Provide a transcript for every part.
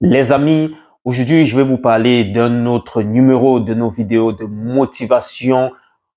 Les amis, aujourd'hui, je vais vous parler d'un autre numéro de nos vidéos de motivation,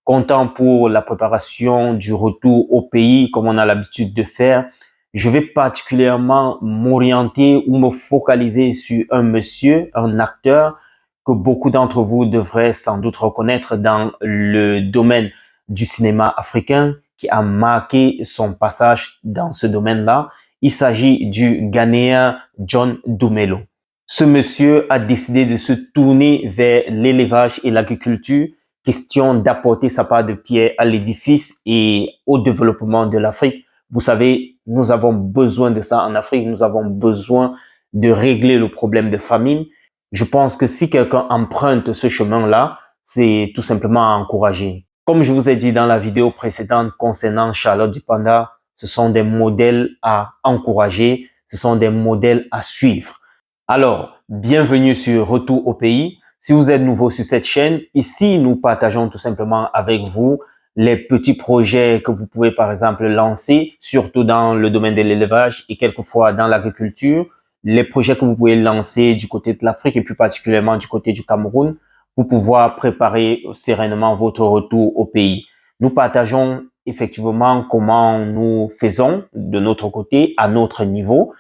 comptant pour la préparation du retour au pays, comme on a l'habitude de faire. Je vais particulièrement m'orienter ou me focaliser sur un monsieur, un acteur que beaucoup d'entre vous devraient sans doute reconnaître dans le domaine du cinéma africain qui a marqué son passage dans ce domaine-là. Il s'agit du Ghanéen John Dumelo. Ce monsieur a décidé de se tourner vers l'élevage et l'agriculture, question d'apporter sa part de pierre à l'édifice et au développement de l'Afrique. Vous savez, nous avons besoin de ça en Afrique, nous avons besoin de régler le problème de famine. Je pense que si quelqu'un emprunte ce chemin-là, c'est tout simplement à encourager. Comme je vous ai dit dans la vidéo précédente concernant Charlotte Dupanda, ce sont des modèles à encourager, ce sont des modèles à suivre. Alors, bienvenue sur Retour au pays. Si vous êtes nouveau sur cette chaîne, ici, nous partageons tout simplement avec vous les petits projets que vous pouvez par exemple lancer, surtout dans le domaine de l'élevage et quelquefois dans l'agriculture, les projets que vous pouvez lancer du côté de l'Afrique et plus particulièrement du côté du Cameroun pour pouvoir préparer sereinement votre retour au pays. Nous partageons effectivement comment nous faisons de notre côté, à notre niveau,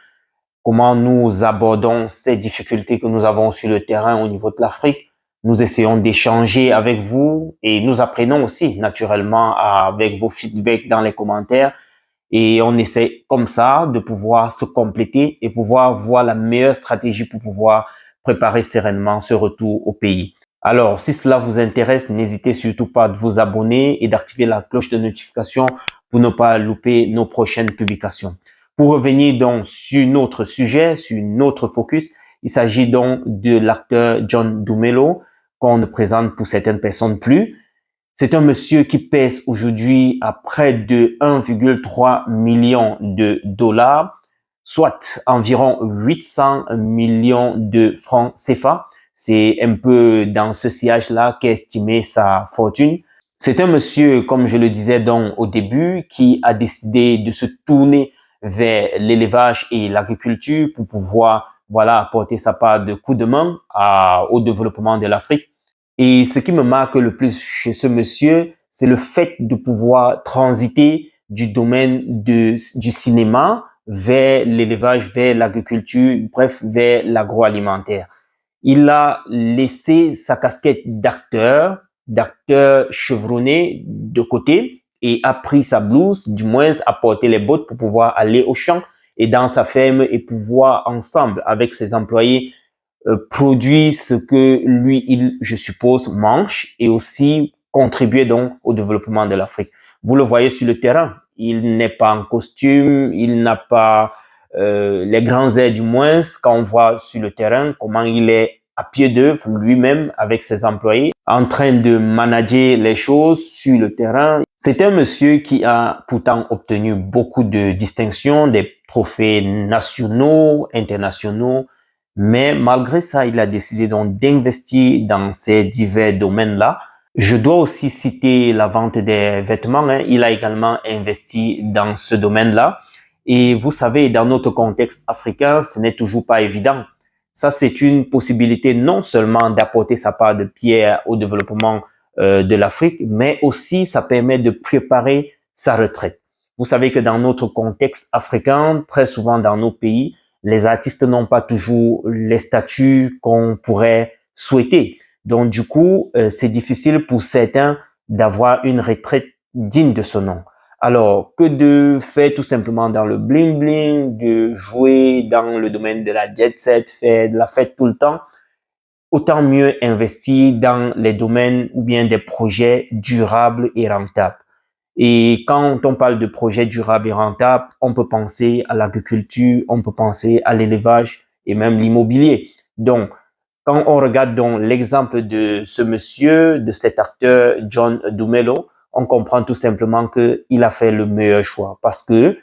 comment nous abordons ces difficultés que nous avons sur le terrain au niveau de l'Afrique. Nous essayons d'échanger avec vous et nous apprenons aussi naturellement avec vos feedbacks dans les commentaires. Et on essaie comme ça de pouvoir se compléter et pouvoir voir la meilleure stratégie pour pouvoir préparer sereinement ce retour au pays. Alors, si cela vous intéresse, n'hésitez surtout pas à vous abonner et d'activer la cloche de notification pour ne pas louper nos prochaines publications. Pour revenir donc sur notre sujet, sur notre focus, il s'agit donc de l'acteur John Dumelo, qu'on ne présente pour certaines personnes plus. C'est un monsieur qui pèse aujourd'hui à près de 1,3 million de dollars, soit environ 800 millions de francs CFA. C'est un peu dans ce sillage-là qu'est estimé sa fortune. C'est un monsieur, comme je le disais donc au début, qui a décidé de se tourner vers l'élevage et l'agriculture pour pouvoir apporter sa part de coup de main au développement de l'Afrique. Et ce qui me marque le plus chez ce monsieur, c'est le fait de pouvoir transiter du domaine du cinéma vers l'élevage, vers l'agriculture, bref, vers l'agroalimentaire. Il a laissé sa casquette d'acteur chevronné de côté et a pris sa blouse, du moins a porté les bottes pour pouvoir aller au champ et dans sa ferme et pouvoir ensemble avec ses employés produire ce que lui, je suppose, mange et aussi contribuer donc au développement de l'Afrique. Vous le voyez sur le terrain, il n'est pas en costume, il n'a pas les grands airs du moins quand on voit sur le terrain comment il est à pied d'œuvre lui-même avec ses employés en train de manager les choses sur le terrain. C'est un monsieur qui a pourtant obtenu beaucoup de distinctions, des trophées nationaux, internationaux, mais malgré ça, il a décidé donc d'investir dans ces divers domaines-là. Je dois aussi citer la vente des vêtements. Il a également investi dans ce domaine-là. Et vous savez, dans notre contexte africain, ce n'est toujours pas évident. Ça, c'est une possibilité non seulement d'apporter sa part de pierre au développement de l'Afrique, mais aussi ça permet de préparer sa retraite. Vous savez que dans notre contexte africain, très souvent dans nos pays, les artistes n'ont pas toujours les statuts qu'on pourrait souhaiter. Donc, du coup, c'est difficile pour certains d'avoir une retraite digne de ce nom. Alors, que de faire tout simplement dans le bling-bling, de jouer dans le domaine de la jet set, faire de la fête tout le temps, autant mieux investir dans les domaines ou bien des projets durables et rentables. Et quand on parle de projets durables et rentables, on peut penser à l'agriculture, on peut penser à l'élevage et même l'immobilier. Donc, quand on regarde donc l'exemple de ce monsieur, de cet acteur John Dumelo, on comprend tout simplement qu'il a fait le meilleur choix parce que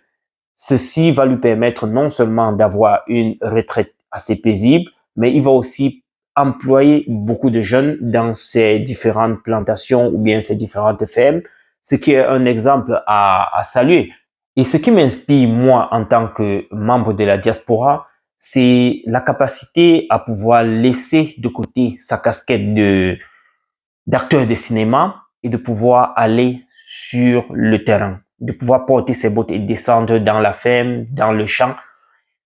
ceci va lui permettre non seulement d'avoir une retraite assez paisible, mais il va aussi employer beaucoup de jeunes dans ces différentes plantations ou bien ces différentes fermes, ce qui est un exemple à saluer. Et ce qui m'inspire, moi, en tant que membre de la diaspora, c'est la capacité à pouvoir laisser de côté sa casquette d'acteur de cinéma et de pouvoir aller sur le terrain, de pouvoir porter ses bottes et descendre dans la ferme, dans le champ.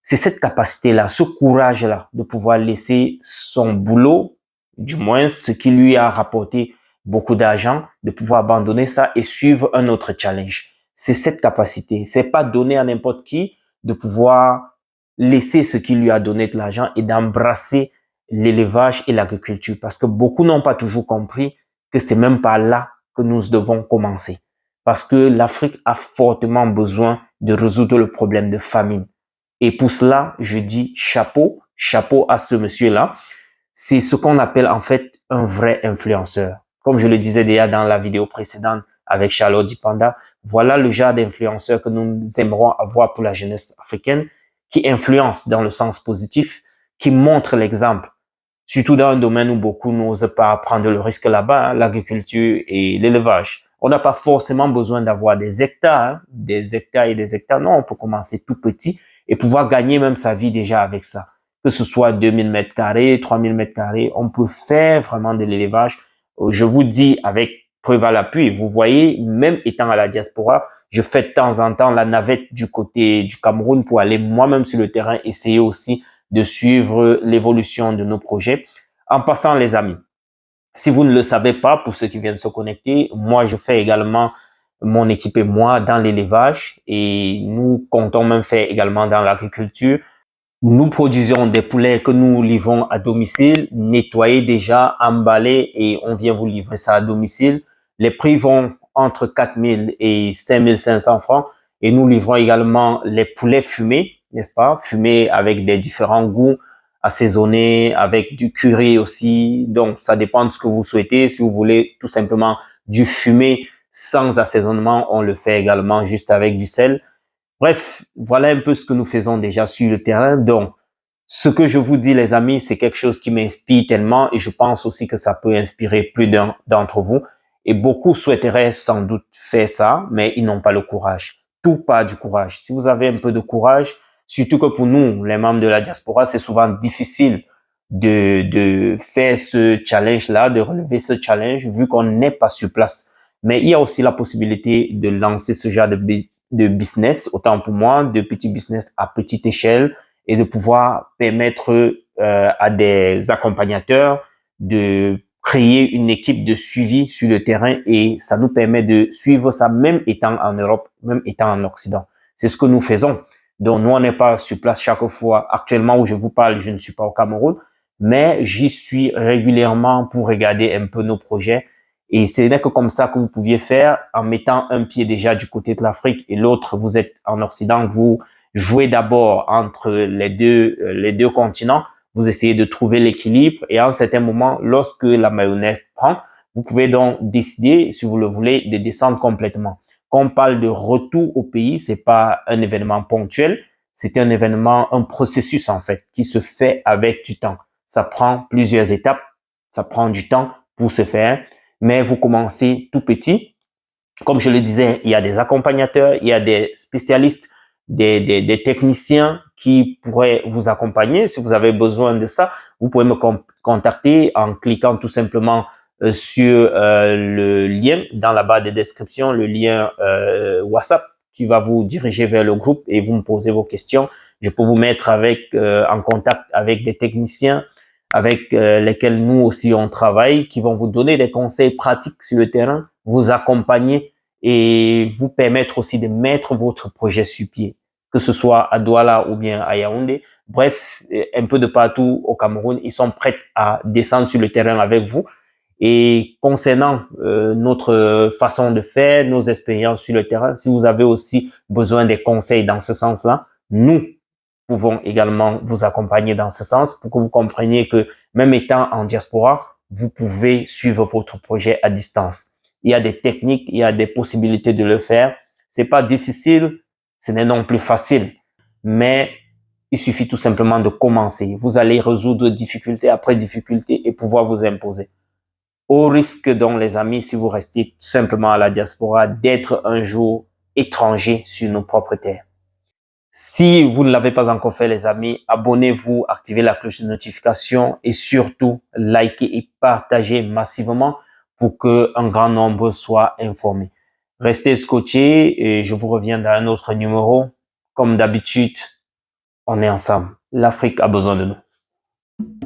C'est cette capacité-là, ce courage-là de pouvoir laisser son boulot, du moins ce qui lui a rapporté beaucoup d'argent, de pouvoir abandonner ça et suivre un autre challenge. C'est cette capacité. C'est pas donné à n'importe qui de pouvoir laisser ce qui lui a donné de l'argent et d'embrasser l'élevage et l'agriculture. Parce que beaucoup n'ont pas toujours compris que c'est même pas là que nous devons commencer. Parce que l'Afrique a fortement besoin de résoudre le problème de famine. Et pour cela, je dis chapeau, chapeau à ce monsieur-là. C'est ce qu'on appelle en fait un vrai influenceur. Comme je le disais déjà dans la vidéo précédente avec Charlotte Dipanda, voilà le genre d'influenceur que nous aimerons avoir pour la jeunesse africaine, qui influence dans le sens positif, qui montre l'exemple, surtout dans un domaine où beaucoup n'osent pas prendre le risque là-bas, hein, l'agriculture et l'élevage. On n'a pas forcément besoin d'avoir des hectares, hein, des hectares et des hectares. Non, on peut commencer tout petit et pouvoir gagner même sa vie déjà avec ça. Que ce soit 2000 mètres carrés, 3000 mètres carrés, on peut faire vraiment de l'élevage. Je vous dis avec preuve à l'appui, vous voyez, même étant à la diaspora, je fais de temps en temps la navette du côté du Cameroun pour aller moi-même sur le terrain, essayer aussi de suivre l'évolution de nos projets. En passant, les amis, si vous ne le savez pas, pour ceux qui viennent se connecter, moi, je fais également mon équipe et moi dans l'élevage et nous comptons même faire également dans l'agriculture. Nous produisons des poulets que nous livrons à domicile, nettoyés déjà, emballés et on vient vous livrer ça à domicile. Les prix vont entre 4000 et 5500 francs et nous livrons également les poulets fumés, n'est-ce pas? Fumés avec des différents goûts, assaisonnés, avec du curry aussi. Donc, ça dépend de ce que vous souhaitez. Si vous voulez tout simplement du fumé sans assaisonnement, on le fait également juste avec du sel. Bref, voilà un peu ce que nous faisons déjà sur le terrain. Donc, ce que je vous dis, les amis, c'est quelque chose qui m'inspire tellement et je pense aussi que ça peut inspirer plus d'un d'entre vous. Et beaucoup souhaiteraient sans doute faire ça, mais ils n'ont pas le courage. Tout part du courage. Si vous avez un peu de courage, surtout que pour nous, les membres de la diaspora, c'est souvent difficile de faire ce challenge-là, de relever ce challenge, vu qu'on n'est pas sur place. Mais il y a aussi la possibilité de lancer ce genre de business, autant pour moi, de petits business à petite échelle et de pouvoir permettre à des accompagnateurs de créer une équipe de suivi sur le terrain et ça nous permet de suivre ça même étant en Europe, même étant en Occident. C'est ce que nous faisons. Donc, nous, on n'est pas sur place chaque fois. Actuellement où je vous parle, je ne suis pas au Cameroun, mais j'y suis régulièrement pour regarder un peu nos projets. Et ce n'est que comme ça que vous pouviez faire en mettant un pied déjà du côté de l'Afrique et l'autre, vous êtes en Occident, vous jouez d'abord entre les deux continents, vous essayez de trouver l'équilibre et à un certain moment, lorsque la mayonnaise prend, vous pouvez donc décider, si vous le voulez, de descendre complètement. Quand on parle de retour au pays, c'est pas un événement ponctuel, c'est un événement, un processus en fait, qui se fait avec du temps. Ça prend plusieurs étapes, ça prend du temps pour se faire, mais vous commencez tout petit. Comme je le disais, il y a des accompagnateurs, il y a des spécialistes, des techniciens qui pourraient vous accompagner. Si vous avez besoin de ça, vous pouvez me contacter en cliquant tout simplement sur le lien dans la barre de description, le lien WhatsApp qui va vous diriger vers le groupe et vous me posez vos questions. Je peux vous mettre en contact avec des techniciens avec lesquels nous aussi on travaille, qui vont vous donner des conseils pratiques sur le terrain, vous accompagner et vous permettre aussi de mettre votre projet sur pied, que ce soit à Douala ou bien à Yaoundé. Bref, un peu de partout au Cameroun, ils sont prêts à descendre sur le terrain avec vous. Et concernant notre façon de faire, nos expériences sur le terrain, si vous avez aussi besoin des conseils dans ce sens-là, nous pouvons également vous accompagner dans ce sens pour que vous compreniez que même étant en diaspora, vous pouvez suivre votre projet à distance. Il y a des techniques, il y a des possibilités de le faire. C'est pas difficile, ce n'est non plus facile, mais il suffit tout simplement de commencer. Vous allez résoudre difficulté après difficulté et pouvoir vous imposer. Au risque donc, les amis, si vous restez tout simplement à la diaspora, d'être un jour étranger sur nos propres terres. Si vous ne l'avez pas encore fait, les amis, abonnez-vous, activez la cloche de notification et surtout, likez et partagez massivement pour que un grand nombre soit informé. Restez scotchés et je vous reviens dans un autre numéro. Comme d'habitude, on est ensemble. L'Afrique a besoin de nous.